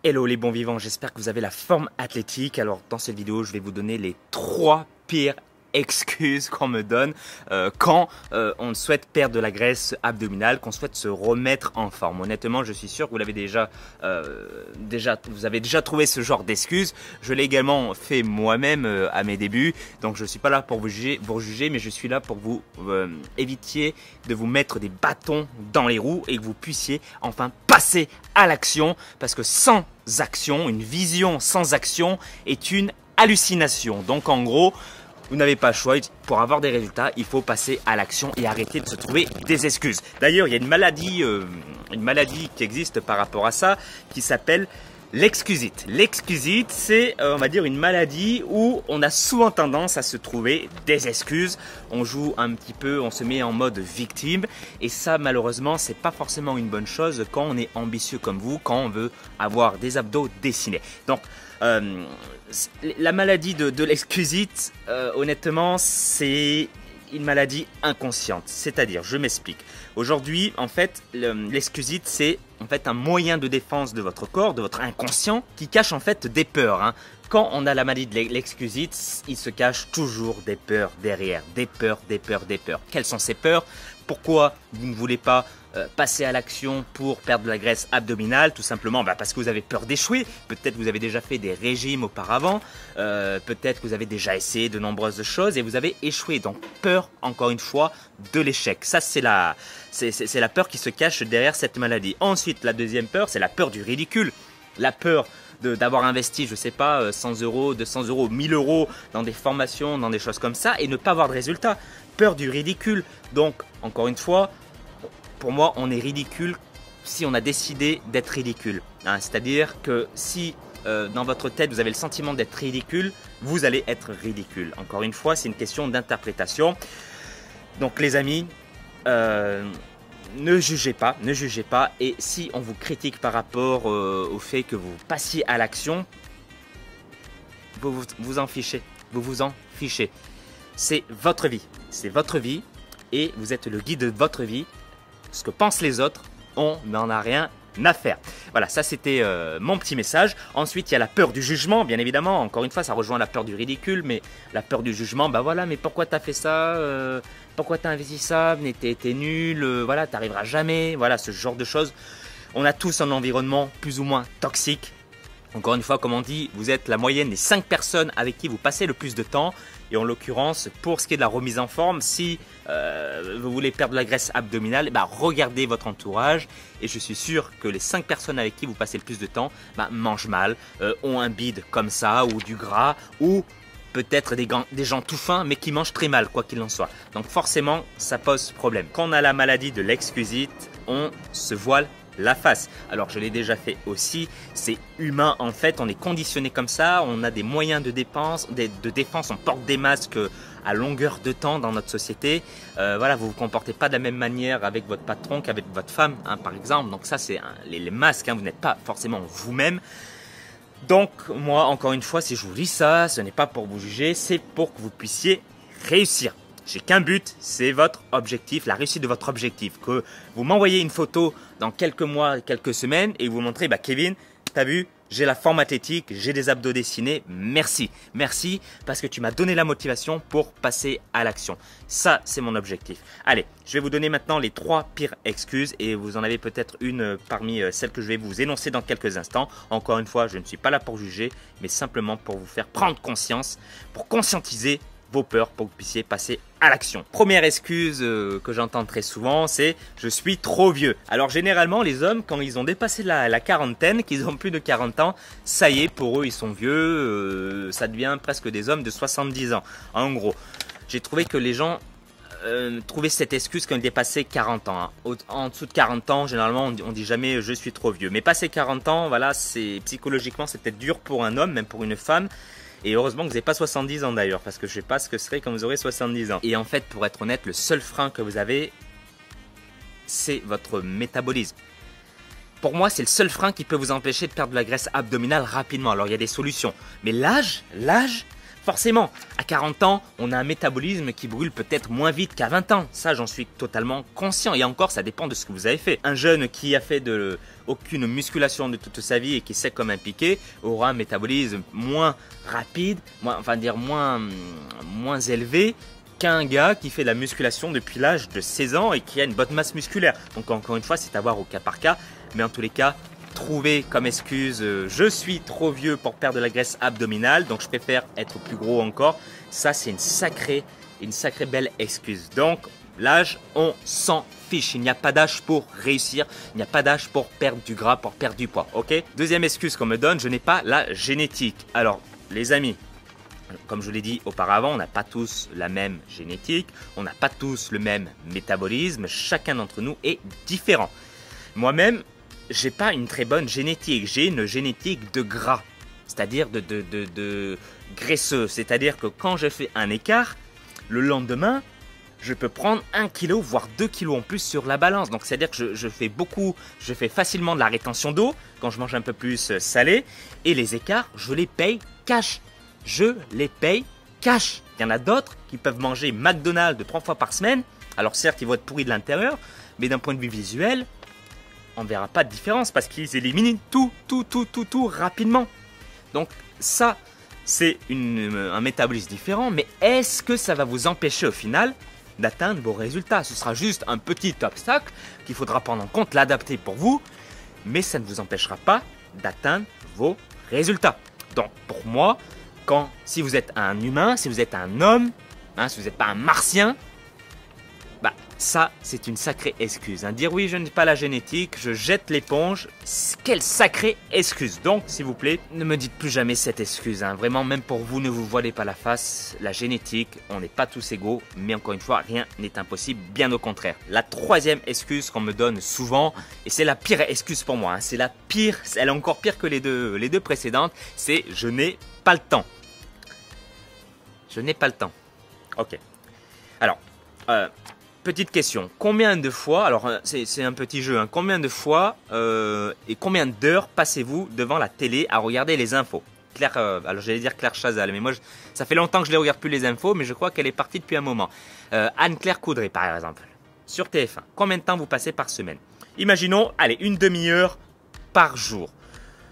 Hello les bons vivants, j'espère que vous avez la forme athlétique. Alors dans cette vidéo, je vais vous donner les 3 pires excuses qu'on me donne quand on souhaite perdre de la graisse abdominale, qu'on souhaite se remettre en forme. Honnêtement, je suis sûr que vous l'avez vous avez déjà trouvé ce genre d'excuses. Je l'ai également fait moi-même à mes débuts. Donc je ne suis pas là pour vous juger, mais je suis là pour vous éviter de vous mettre des bâtons dans les roues et que vous puissiez enfin passer à l'action. Parce que sans action, une vision sans action est une hallucination. Donc en gros, vous n'avez pas le choix, pour avoir des résultats, il faut passer à l'action et arrêter de se trouver des excuses. D'ailleurs, il y a une maladie qui existe par rapport à ça, qui s'appelle l'excusite. L'excusite, c'est, on va dire, une maladie où on a souvent tendance à se trouver des excuses. On joue un petit peu, on se met en mode victime. Et ça, malheureusement, c'est pas forcément une bonne chose quand on est ambitieux comme vous, quand on veut avoir des abdos dessinés. Donc, la maladie de l'excusite, honnêtement, c'est une maladie inconsciente. C'est-à-dire, je m'explique. Aujourd'hui, en fait, l'excusite, c'est en fait un moyen de défense de votre corps, de votre inconscient, qui cache en fait des peurs. Hein. Quand on a la maladie de l'excusite, il se cache toujours des peurs derrière. Des peurs, des peurs, des peurs. Quelles sont ces peurs? Pourquoi vous ne voulez pas passer à l'action pour perdre de la graisse abdominale? Tout simplement parce que vous avez peur d'échouer. Peut-être que vous avez déjà fait des régimes auparavant. Peut-être que vous avez déjà essayé de nombreuses choses et vous avez échoué. Donc peur, encore une fois, de l'échec. Ça, c'est la peur qui se cache derrière cette maladie. Ensuite, la deuxième peur, c'est la peur du ridicule. La peur d'avoir investi, je sais pas, 100 euros, 200 euros, 1000 euros dans des formations, dans des choses comme ça et ne pas avoir de résultat. Peur du ridicule. Donc, encore une fois, pour moi, on est ridicule si on a décidé d'être ridicule. Hein, c'est-à-dire que si dans votre tête, vous avez le sentiment d'être ridicule, vous allez être ridicule. Encore une fois, c'est une question d'interprétation. Donc, les amis, ne jugez pas. Et si on vous critique par rapport au fait que vous passiez à l'action, vous en fichez. Vous vous en fichez. C'est votre vie. C'est votre vie et vous êtes le guide de votre vie. Ce que pensent les autres, on n'en a rien à faire. Voilà, ça c'était mon petit message. Ensuite, il y a la peur du jugement, bien évidemment. Encore une fois, ça rejoint la peur du ridicule, mais la peur du jugement, bah voilà, mais pourquoi t'as fait ça pourquoi t'as investi ça? Mais t'es nul, voilà, t'arriveras jamais. Voilà, ce genre de choses. On a tous un environnement plus ou moins toxique. Encore une fois, comme on dit, vous êtes la moyenne des 5 personnes avec qui vous passez le plus de temps. Et en l'occurrence, pour ce qui est de la remise en forme, si vous voulez perdre de la graisse abdominale, regardez votre entourage. Et je suis sûr que les 5 personnes avec qui vous passez le plus de temps mangent mal, ont un bide comme ça, ou du gras, ou peut-être des gens tout fins, mais qui mangent très mal, quoi qu'il en soit. Donc forcément, ça pose problème. Quand on a la maladie de l'excusite, on se voile la face. Alors je l'ai déjà fait aussi, c'est humain en fait, on est conditionné comme ça, on a des moyens de défense, on porte des masques à longueur de temps dans notre société. Voilà, vous ne vous comportez pas de la même manière avec votre patron qu'avec votre femme, hein, par exemple. Donc ça c'est les masques, hein, vous n'êtes pas forcément vous-même. Donc moi, encore une fois, si je vous dis ça, ce n'est pas pour vous juger, c'est pour que vous puissiez réussir. J'ai qu'un but, c'est votre objectif, la réussite de votre objectif. Que vous m'envoyez une photo dans quelques mois, quelques semaines et vous montrez, Kevin, t'as vu, j'ai la forme athlétique, j'ai des abdos dessinés, merci. Merci parce que tu m'as donné la motivation pour passer à l'action. Ça, c'est mon objectif. Allez, je vais vous donner maintenant les 3 pires excuses et vous en avez peut-être une parmi celles que je vais vous énoncer dans quelques instants. Encore une fois, je ne suis pas là pour juger, mais simplement pour vous faire prendre conscience, pour conscientiser vos peurs pour que vous puissiez passer à l'action. Première excuse que j'entends très souvent, c'est « je suis trop vieux ». Alors généralement, les hommes, quand ils ont dépassé la quarantaine, qu'ils ont plus de 40 ans, ça y est, pour eux, ils sont vieux, ça devient presque des hommes de 70 ans. En gros, j'ai trouvé que les gens trouvaient cette excuse quand ils dépassaient 40 ans. Hein. En dessous de 40 ans, généralement, on dit jamais « je suis trop vieux ». Mais passer 40 ans, voilà, psychologiquement, c'est peut-être dur pour un homme, même pour une femme. Et heureusement que vous n'avez pas 70 ans d'ailleurs, parce que je ne sais pas ce que ce serait quand vous aurez 70 ans. Et en fait, pour être honnête, le seul frein que vous avez, c'est votre métabolisme. Pour moi, c'est le seul frein qui peut vous empêcher de perdre de la graisse abdominale rapidement. Alors, il y a des solutions. Mais l'âge, Forcément, à 40 ans, on a un métabolisme qui brûle peut-être moins vite qu'à 20 ans. Ça, j'en suis totalement conscient. Et encore, ça dépend de ce que vous avez fait. Un jeune qui a fait aucune musculation de toute sa vie et qui sait comme un piquet aura un métabolisme moins rapide, moins élevé qu'un gars qui fait de la musculation depuis l'âge de 16 ans et qui a une bonne masse musculaire. Donc encore une fois, c'est à voir au cas par cas. Mais en tous les cas, trouver comme excuse je suis trop vieux pour perdre de la graisse abdominale, donc je préfère être plus gros encore. Ça, c'est une sacrée belle excuse. Donc l'âge, on s'en fiche. Il n'y a pas d'âge pour réussir. Il n'y a pas d'âge pour perdre du gras, pour perdre du poids. Ok. Deuxième excuse qu'on me donne, je n'ai pas la génétique. Alors les amis, comme je l'ai dit auparavant, on n'a pas tous la même génétique, on n'a pas tous le même métabolisme. Chacun d'entre nous est différent. Moi-même, j'ai pas une très bonne génétique, j'ai une génétique de gras, c'est-à-dire de graisseux. C'est-à-dire que quand je fais un écart, le lendemain, je peux prendre 1 kg, voire 2 kg en plus sur la balance. Donc c'est-à-dire que je fais facilement de la rétention d'eau quand je mange un peu plus salé. Et les écarts, je les paye cash. Je les paye cash. Il y en a d'autres qui peuvent manger McDonald's 3 fois par semaine. Alors certes, ils vont être pourris de l'intérieur, mais d'un point de vue visuel, on ne verra pas de différence parce qu'ils éliminent tout rapidement. Donc ça, c'est un métabolisme différent, mais est-ce que ça va vous empêcher au final d'atteindre vos résultats? Ce sera juste un petit obstacle qu'il faudra prendre en compte, l'adapter pour vous, mais ça ne vous empêchera pas d'atteindre vos résultats. Donc pour moi, si vous êtes un humain, si vous êtes un homme, si vous n'êtes pas un martien, ça, c'est une sacrée excuse. Dire oui, je n'ai pas la génétique, je jette l'éponge. Quelle sacrée excuse. Donc, s'il vous plaît, ne me dites plus jamais cette excuse. Vraiment, même pour vous, ne vous voilez pas la face. La génétique, on n'est pas tous égaux. Mais encore une fois, rien n'est impossible, bien au contraire. La troisième excuse qu'on me donne souvent, et c'est la pire excuse pour moi, c'est la pire, elle est encore pire que les deux précédentes, c'est je n'ai pas le temps. Je n'ai pas le temps. Ok. Alors, petite question, combien de fois, alors c'est un petit jeu, combien de fois et combien d'heures passez-vous devant la télé à regarder les infos? Claire, alors j'allais dire Claire Chazal, mais moi ça fait longtemps que je ne regarde plus les infos, mais je crois qu'elle est partie depuis un moment. Anne-Claire Coudray par exemple, sur TF1, combien de temps vous passez par semaine? Imaginons, allez, une demi-heure par jour.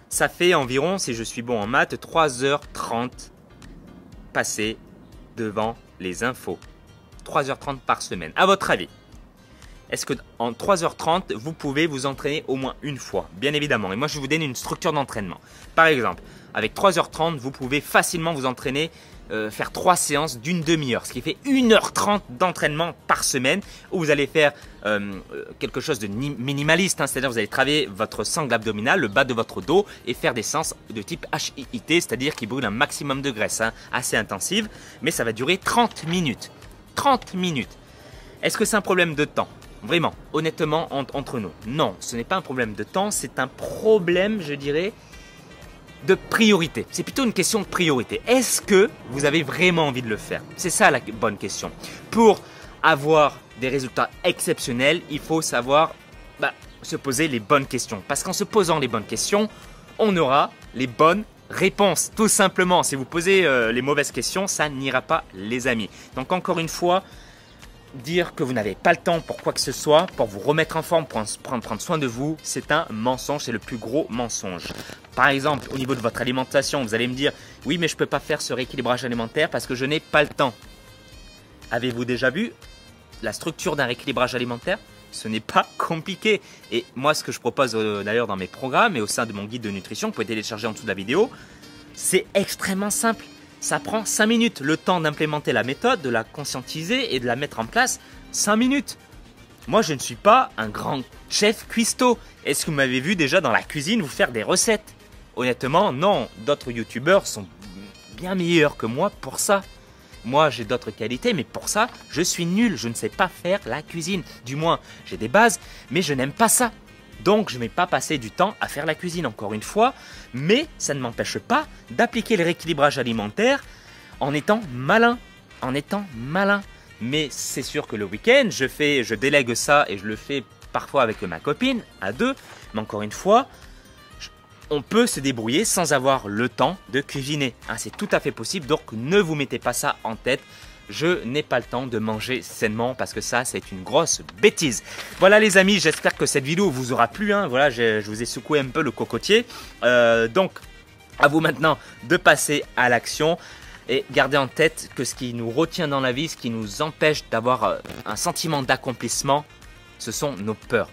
Ça fait environ, si je suis bon en maths, 3h30 passées devant les infos. 3h30 par semaine. À votre avis, est-ce que en 3h30, vous pouvez vous entraîner au moins une fois? Bien évidemment. Et moi, je vais vous donner une structure d'entraînement. Par exemple, avec 3h30, vous pouvez facilement vous entraîner, faire 3 séances d'une demi-heure, ce qui fait 1h30 d'entraînement par semaine, où vous allez faire quelque chose de minimaliste, c'est-à-dire vous allez travailler votre sangle abdominale, le bas de votre dos, et faire des séances de type HIIT, c'est-à-dire qui brûlent un maximum de graisse, assez intensive, mais ça va durer 30 minutes. 30 minutes. Est-ce que c'est un problème de temps? Vraiment, honnêtement, entre nous. Non, ce n'est pas un problème de temps, c'est un problème, je dirais, de priorité. C'est plutôt une question de priorité. Est-ce que vous avez vraiment envie de le faire? C'est ça la bonne question. Pour avoir des résultats exceptionnels, il faut savoir se poser les bonnes questions. Parce qu'en se posant les bonnes questions, on aura les bonnes réponse, tout simplement. Si vous posez les mauvaises questions, ça n'ira pas, les amis. Donc encore une fois, dire que vous n'avez pas le temps pour quoi que ce soit, pour vous remettre en forme, pour prendre soin de vous, c'est un mensonge, c'est le plus gros mensonge. Par exemple, au niveau de votre alimentation, vous allez me dire « Oui, mais je ne peux pas faire ce rééquilibrage alimentaire parce que je n'ai pas le temps. » Avez-vous déjà vu la structure d'un rééquilibrage alimentaire? Ce n'est pas compliqué. Et moi, ce que je propose d'ailleurs dans mes programmes et au sein de mon guide de nutrition, vous pouvez télécharger en dessous de la vidéo, c'est extrêmement simple. Ça prend 5 minutes. Le temps d'implémenter la méthode, de la conscientiser et de la mettre en place, 5 minutes. Moi, je ne suis pas un grand chef cuistot. Est-ce que vous m'avez vu déjà dans la cuisine vous faire des recettes? Honnêtement, non. D'autres youtubeurs sont bien meilleurs que moi pour ça. Moi, j'ai d'autres qualités, mais pour ça, je suis nul. Je ne sais pas faire la cuisine. Du moins, j'ai des bases, mais je n'aime pas ça. Donc, je ne vais pas passer du temps à faire la cuisine, encore une fois. Mais ça ne m'empêche pas d'appliquer le rééquilibrage alimentaire en étant malin. Mais c'est sûr que le week-end, je délègue ça et je le fais parfois avec ma copine, à deux. Mais encore une fois, on peut se débrouiller sans avoir le temps de cuisiner. Hein, c'est tout à fait possible, donc ne vous mettez pas ça en tête. Je n'ai pas le temps de manger sainement parce que ça, c'est une grosse bêtise. Voilà les amis, j'espère que cette vidéo vous aura plu. Hein. Voilà, je vous ai secoué un peu le cocotier. Donc, à vous maintenant de passer à l'action. Et gardez en tête que ce qui nous retient dans la vie, ce qui nous empêche d'avoir un sentiment d'accomplissement, ce sont nos peurs.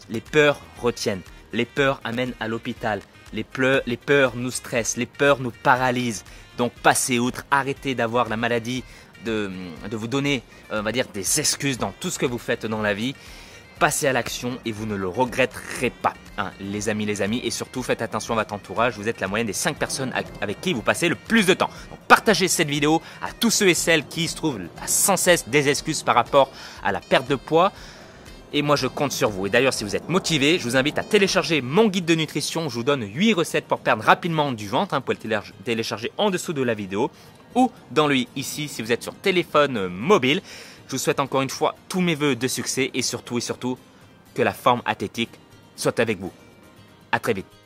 Les peurs retiennent. Les peurs amènent à l'hôpital. Les peurs nous stressent. Les peurs nous paralysent. Donc passez outre. Arrêtez d'avoir la maladie de vous donner, on va dire, des excuses dans tout ce que vous faites dans la vie. Passez à l'action et vous ne le regretterez pas, hein, les amis. Et surtout, faites attention à votre entourage. Vous êtes la moyenne des 5 personnes avec qui vous passez le plus de temps. Donc, partagez cette vidéo à tous ceux et celles qui se trouvent sans cesse des excuses par rapport à la perte de poids. Et moi, je compte sur vous. Et d'ailleurs, si vous êtes motivé, je vous invite à télécharger mon guide de nutrition. Je vous donne 8 recettes pour perdre rapidement du ventre. Vous pouvez le télécharger en dessous de la vidéo ou dans le i ici si vous êtes sur téléphone mobile. Je vous souhaite encore une fois tous mes vœux de succès et surtout que la forme athlétique soit avec vous. À très vite.